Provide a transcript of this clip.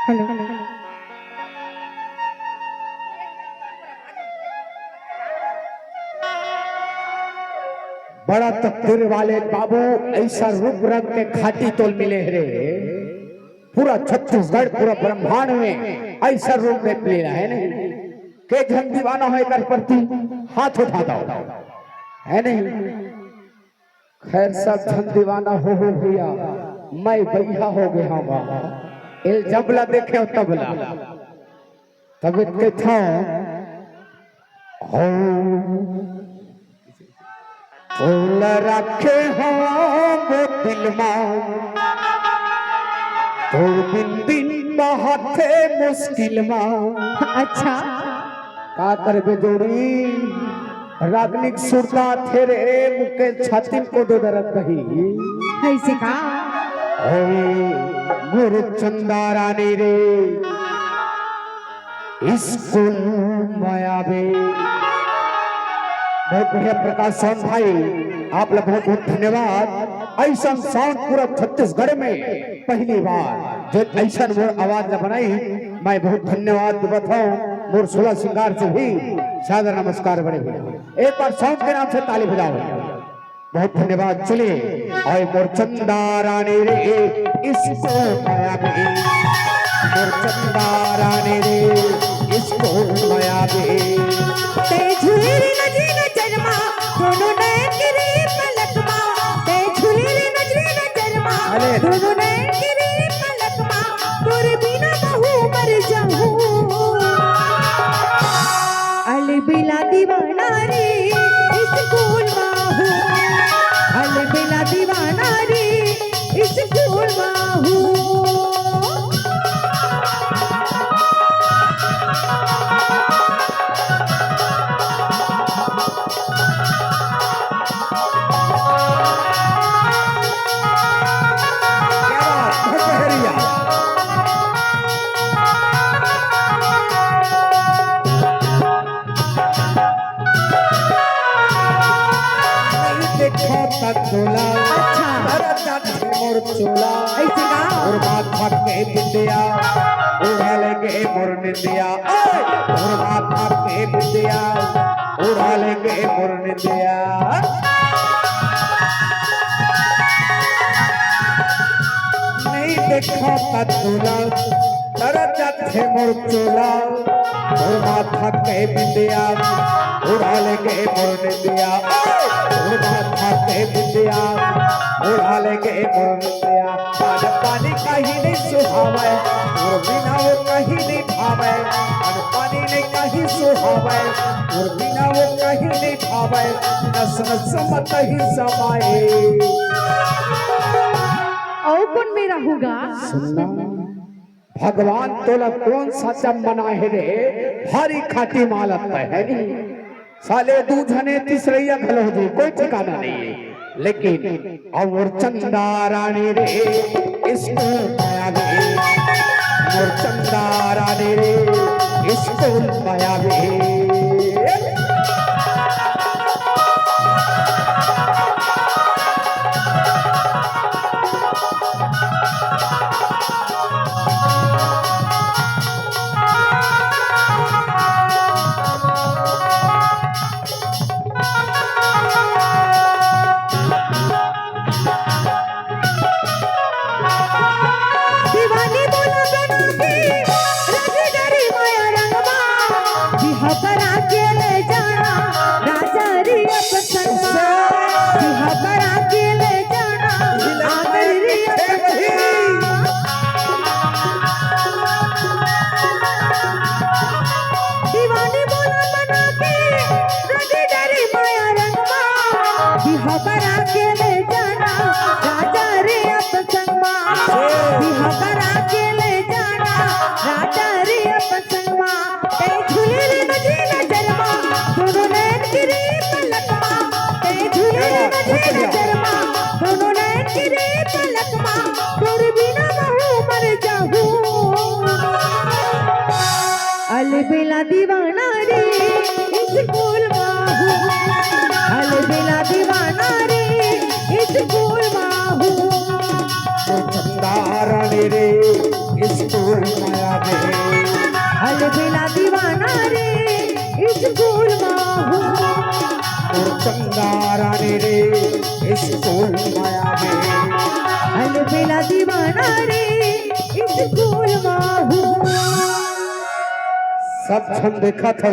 Hello. बड़ा तकदीर वाले बाबू ऐसा रूप रंग के खाटी तोल मिले रे। पूरा छत्तीसगढ़ पूरा ब्रह्मांड में ऐसा रूप देख लेना है नहीं के जन दीवाना है कर प्रति हाथ उठा दो है नहीं। खैर सब जन दीवाना हो भैया मैं भैया हो गया हूँ बाबा। इल जबला देखे तबला तब के था हो फूल रखे हो वो दिल में तो दिन दिन बहुत मुश्किल में। अच्छा का करबे जोड़ी रागनिक सुरता थे रे मुके छाती को दो दरद कही कैसे का गुरु चंदा रानी रे स्कूल मायावे। बहुत बढ़िया प्रकाश साउंड भाई आप लोग बहुत बहुत धन्यवाद। ऐसा साउंड पूरा छत्तीसगढ़ में पहली बार जो ऐसा मोर आवाज न बनाई मैं बहुत धन्यवाद बताऊं मोर सोलह श्रृंगार से भी सादर नमस्कार बड़े बड़े एक बार साउंड के नाम से ताली बजाओ बहुत धन्यवाद। चलिए और मोर चंदा रानी रे इसको माया भी मोर चंदा रानी रे इसको माया भी ते झूरी नजरी नजर मा दोनों नैन गिरी पलक मा ते झूरी नजरी नजर मा दोनों नैन गिरी पलक मा तोरे बिना बहु मर जाऊं अल बिला दीवाना रे स्कूल मा हूँ अल बिला दीवाना रे स्कूल मा हूँ। चोला मोर चोला ऐसे का और माथा के बिंदिया उड़ा लेंगे मोर निंदिया और माथा के बिंदिया उड़ा लेंगे मोर निंदिया। नहीं देखा था चोला थे मोर चोला और माथा के बिंदिया उड़ा लेंगे मोर निंदिया और माथा के बिंदिया उड़ा लेंगे मोर निंदिया। पानी कहीं नहीं सुहावे और बिना वो कहीं नहीं भावे पानी नहीं कहीं सुहावे और बिना वो कहीं नहीं भावे नस नस मत ही समाए। और कौन मेरा होगा सुनना भगवान तोला कौन सा जम बना है रे भारी खाटी मालत है नहीं साले दूधने तीसरैया खलो हो कोई ठिकाना नहीं है। लेकिन और चंदा रानी रे इसको माया वे और चंदा रानी रे इसको माया वे। दीवानी बोला बना के पसंगमा ते झूले रे नजरे नजरमा दोनों नैन गिरे पलकमा ते झूले रे नजरे नजरमा दोनों नैन गिरे पलकमा तोर बिना महू मर जाहू अलबेला दीवाना रे स्कूल माहू अलबेला दीवाना रे स्कूल माहू चंदारानी रे स्कूल माया रे अलबेला दीवाना रे स्कूल माहू और चंदारानी रे स्कूल माया रे अलबेला दीवाना रे स्कूल माहू सब छंद देखा था